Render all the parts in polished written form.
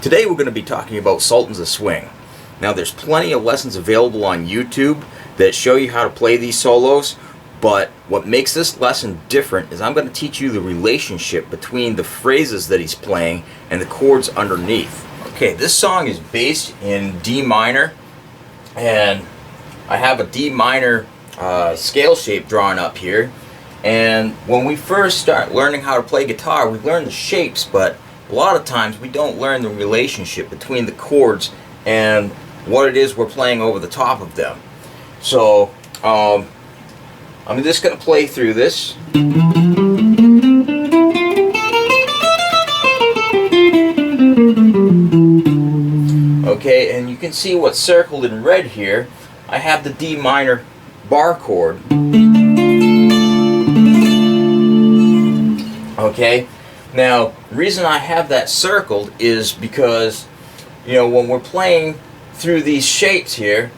Today we're going to be talking about Sultans of Swing. Now there's plenty of lessons available on YouTube that show you how to play these solos, but what makes this lesson different is I'm going to teach you the relationship between the phrases that he's playing and the chords underneath. Okay, this song is based in D minor, and I have a D minor scale shape drawn up here. And when we first start learning how to play guitar, we learn the shapes, but a lot of times we don't learn the relationship between the chords and what it is we're playing over the top of them. So I'm just going to play through this. Okay, and you can see what's circled in red here. I have the D minor bar chord. Okay, now the reason I have that circled is because, you know, when we're playing through these shapes here,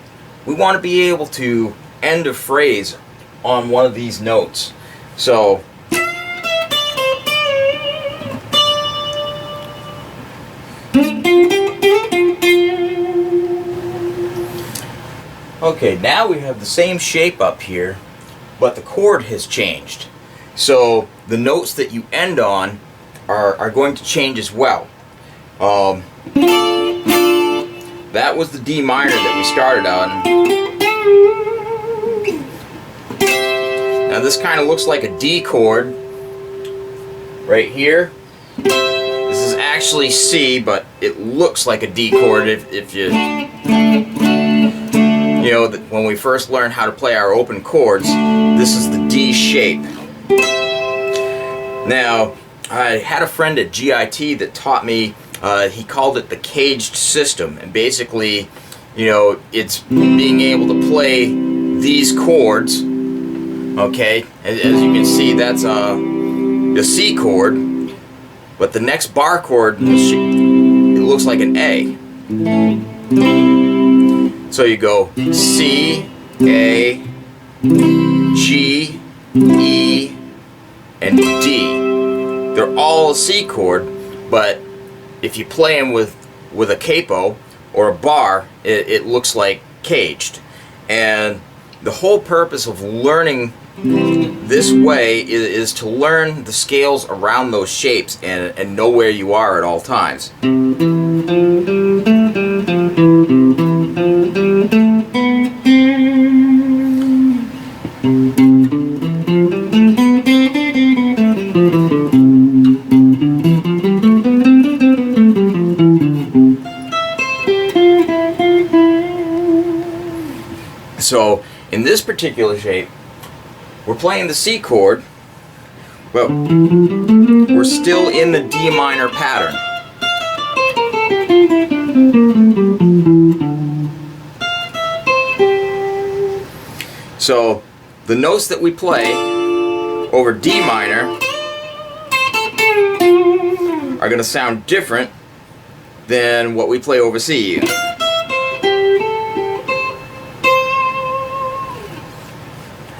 we want to be able to end a phrase on one of these notes. So okay, now we have the same shape up here, but the chord has changed. So the notes that you end on are going to change as well. That was the D minor that we started on. Now this kind of looks like a D chord right here. This is actually C, but it looks like a D chord if you know, when we first learned how to play our open chords, this is the D shape. Now, I had a friend at GIT that taught me, he called it the caged system, and basically, you know, it's being able to play these chords. Okay, as you can see, that's the C chord, but the next bar chord, it looks like an A. So you go C, A, G, E, and D. They're all a C chord, but if you play them with a capo or a bar, it looks like caged. And the whole purpose of learning this way is to learn the scales around those shapes and know where you are at all times. So in this particular shape, we're playing the C chord, but we're still in the D minor pattern. So the notes that we play over D minor are going to sound different than what we play over C.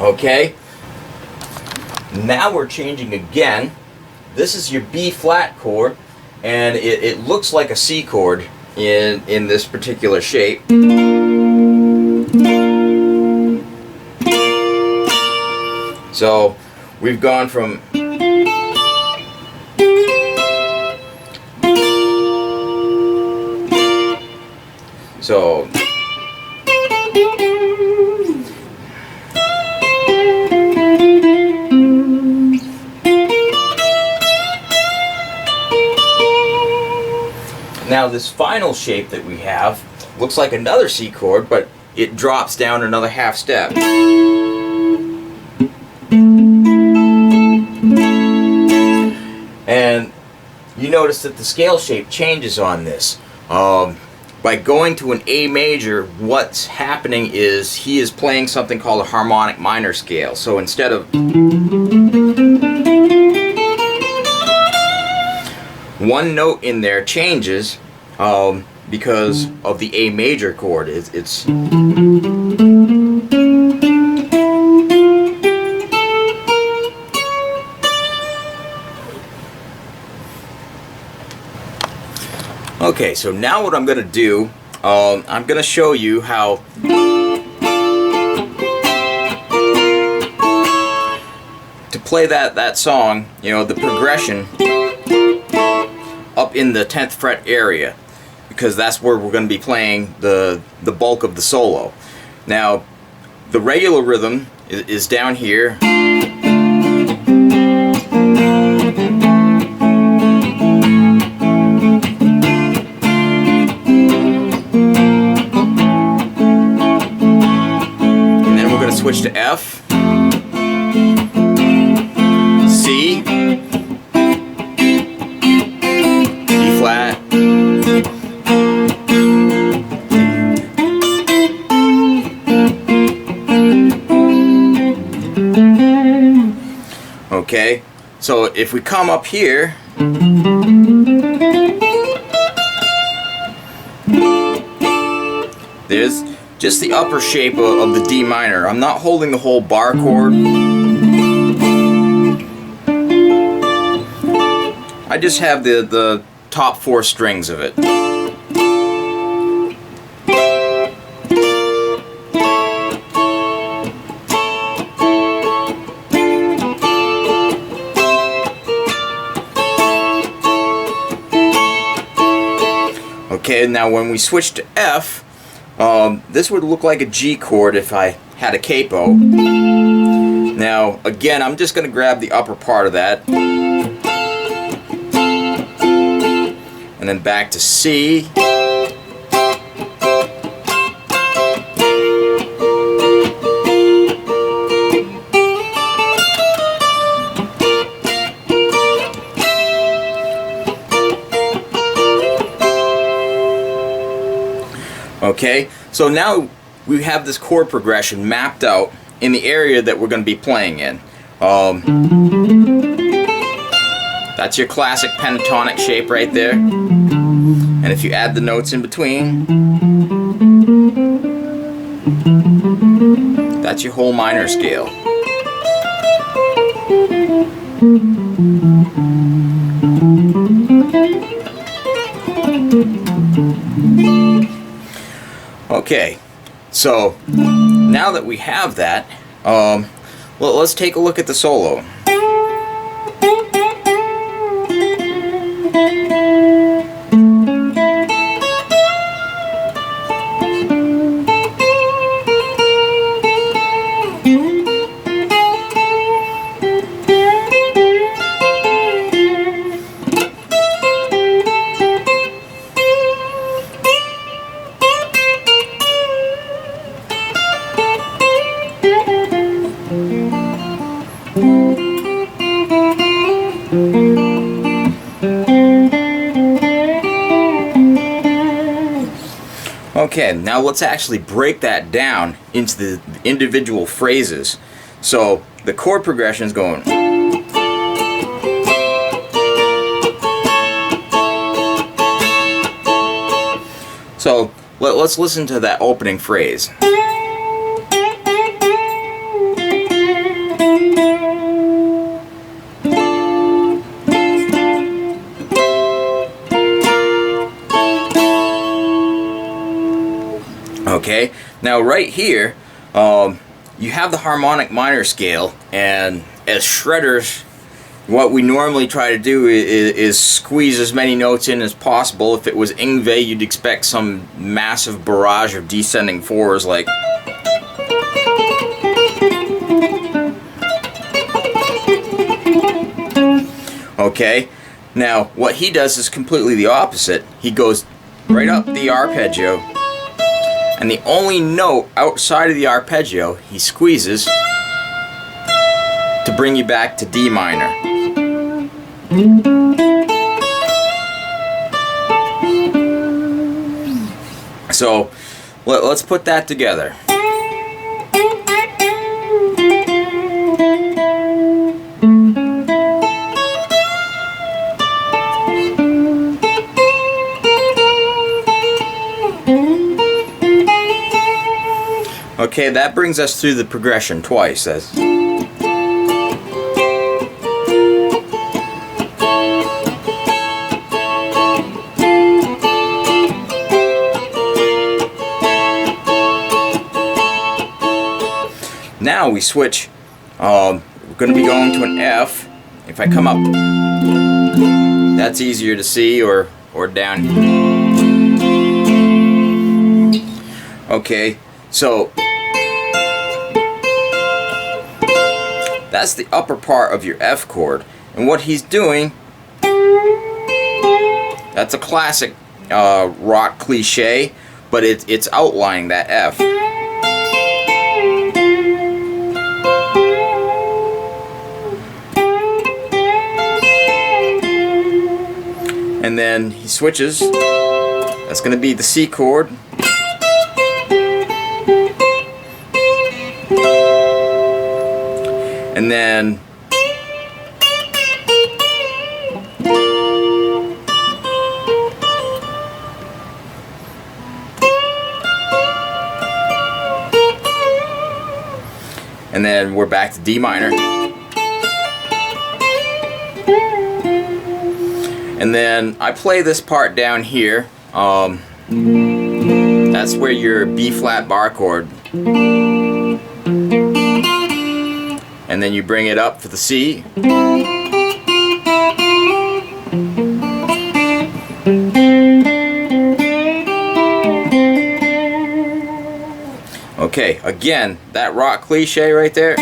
Okay, now we're changing again. This is your B flat chord, and it looks like a C chord in this particular shape. So we've gone from now this final shape that we have looks like another C chord, but it drops down another half step. And you notice that the scale shape changes on this. By going to an A major, what's happening is he is playing something called a harmonic minor scale. So instead of one note in there changes because of the A major chord. It's Okay, so now what I'm going to do, I'm going to show you how to play that song, you know, the progression up in the 10th fret area, because that's where we're going to be playing the bulk of the solo. Now, the regular rhythm is down here. And then we're going to switch to F, C, D flat, okay, so if we come up here, there's just the upper shape of the D minor. I'm not holding the whole bar chord. I just have the top 4 strings of it. Okay, now when we switch to F, this would look like a G chord if I had a capo. Now, again, I'm just going to grab the upper part of that. And then back to C. Okay, so now we have this chord progression mapped out in the area that we're going to be playing in. That's your classic pentatonic shape right there. And if you add the notes in between, that's your whole minor scale. Okay, so now that we have that, well, let's take a look at the solo. Okay, now let's actually break that down into the individual phrases. So the chord progression is going. So let's listen to that opening phrase. Okay, now right here, you have the harmonic minor scale, and as shredders, what we normally try to do is squeeze as many notes in as possible. If it was Yngwie, you'd expect some massive barrage of descending fours like. Okay, now what he does is completely the opposite. He goes right up the arpeggio, and the only note outside of the arpeggio he squeezes to bring you back to D minor. So let's put that together. Okay, that brings us through the progression twice. we switch. We're going to be going to an F. If I come up, that's easier to see, or down. Okay, so that's the upper part of your F chord, and what he's doing, that's a classic rock cliche, but it's outlining that F. And then he switches. That's going to be the C chord. And then we're back to D minor. And then I play this part down here. That's where your B flat bar chord. And then you bring it up for the C. Okay, again, that rock cliche right there,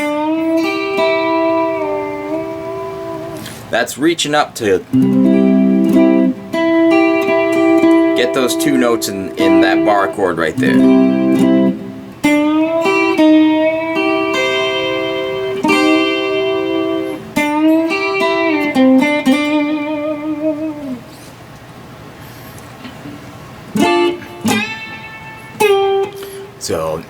that's reaching up to get those two notes in that bar chord right there. So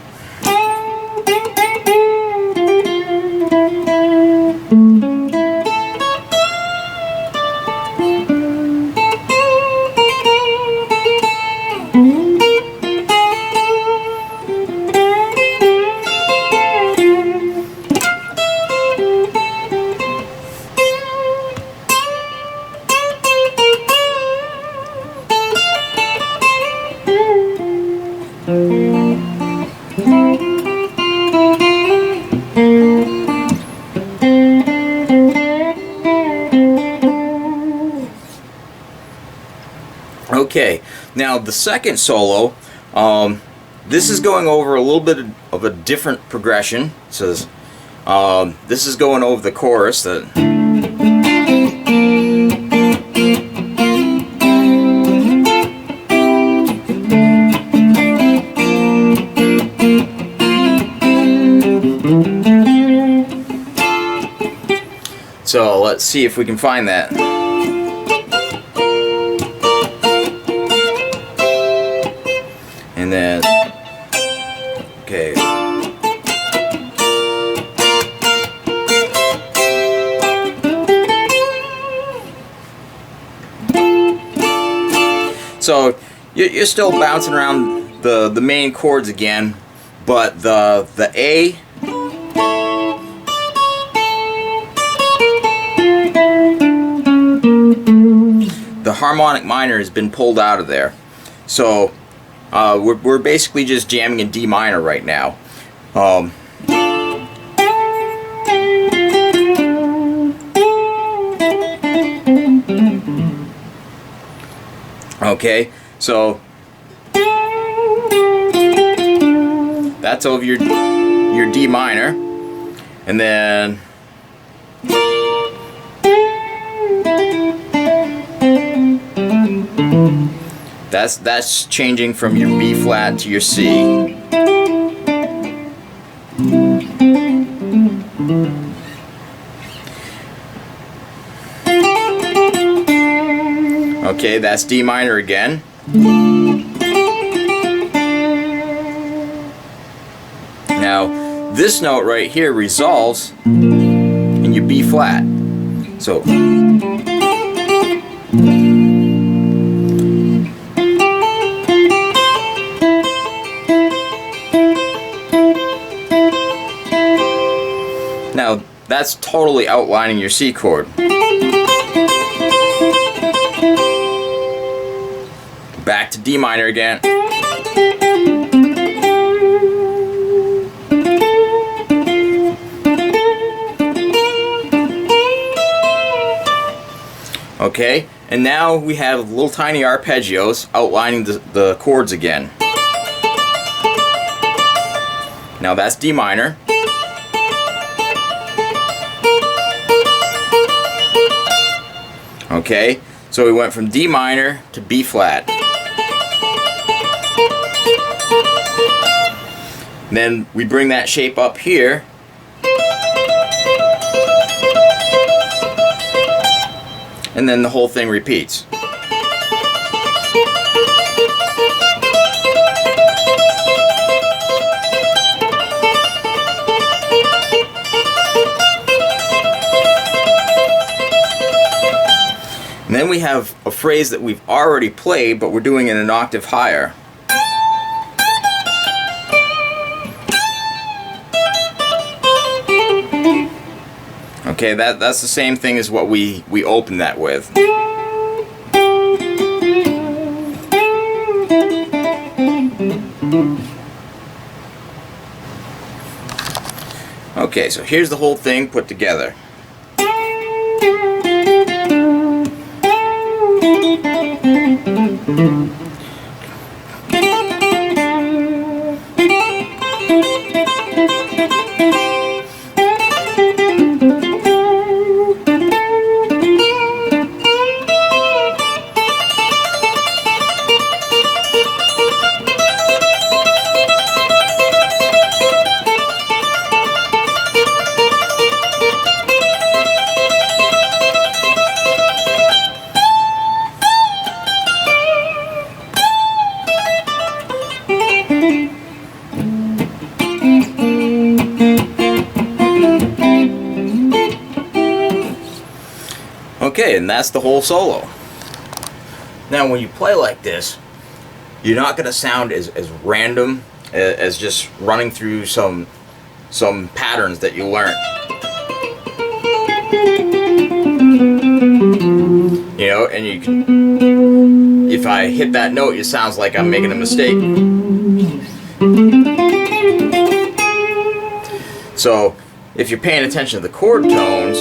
okay, now the second solo, this is going over a little bit of a different progression. It says, this is going over the chorus. So let's see if we can find that. And then, okay. So you're still bouncing around the main chords again, but the A, the harmonic minor has been pulled out of there. So we're basically just jamming in D minor right now. Okay, so that's over your D minor, and then that's changing from your B flat to your C. Okay, that's D minor again. Now, this note right here resolves in your B flat. So now that's totally outlining your C chord. Back to D minor again. Okay, and now we have little tiny arpeggios outlining the chords again. Now that's D minor. Okay, so we went from D minor to B flat. Then we bring that shape up here. And then the whole thing repeats. And then we have a phrase that we've already played, but we're doing it an octave higher. Okay, that's the same thing as what we opened that with. Okay, so here's the whole thing put together. Okay, and that's the whole solo. Now when you play like this, you're not going to sound as random as just running through some patterns that you learned. You know, and you can, if I hit that note, it sounds like I'm making a mistake. So if you're paying attention to the chord tones,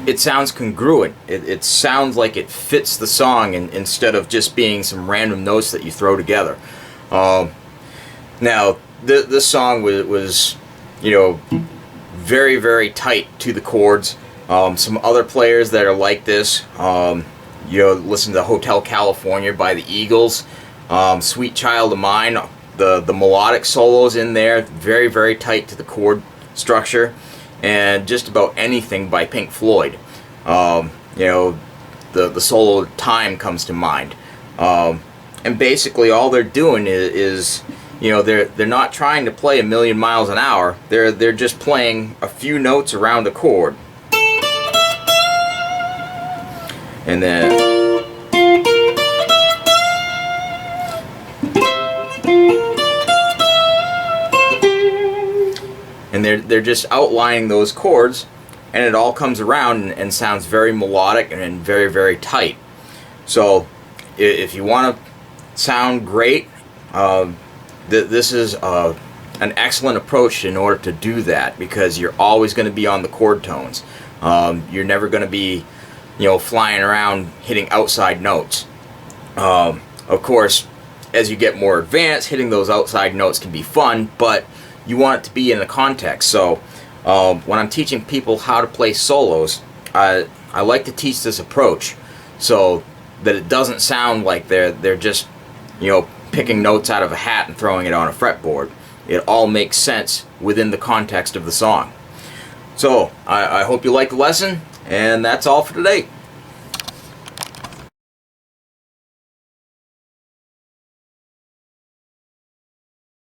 it sounds congruent. It sounds like it fits the song, instead of just being some random notes that you throw together. Now, this song was, you know, very, very tight to the chords. Some other players that are like this, you know, listen to Hotel California by the Eagles, Sweet Child of Mine, the melodic solos in there, very, very tight to the chord structure, and just about anything by Pink Floyd. You know, the solo Time comes to mind. And basically all they're doing is you know, they're not trying to play a million miles an hour. They're just playing a few notes around a chord. And then they're just outlining those chords, and it all comes around and sounds very melodic and very, very tight. So if you want to sound great, this is an excellent approach in order to do that, because you're always going to be on the chord tones. You're never going to be, you know, flying around hitting outside notes. Of course, as you get more advanced, hitting those outside notes can be fun, but you want it to be in a context. So when I'm teaching people how to play solos, I like to teach this approach so that it doesn't sound like they're just, you know, picking notes out of a hat and throwing it on a fretboard. It all makes sense within the context of the song. So I hope you liked the lesson, and that's all for today.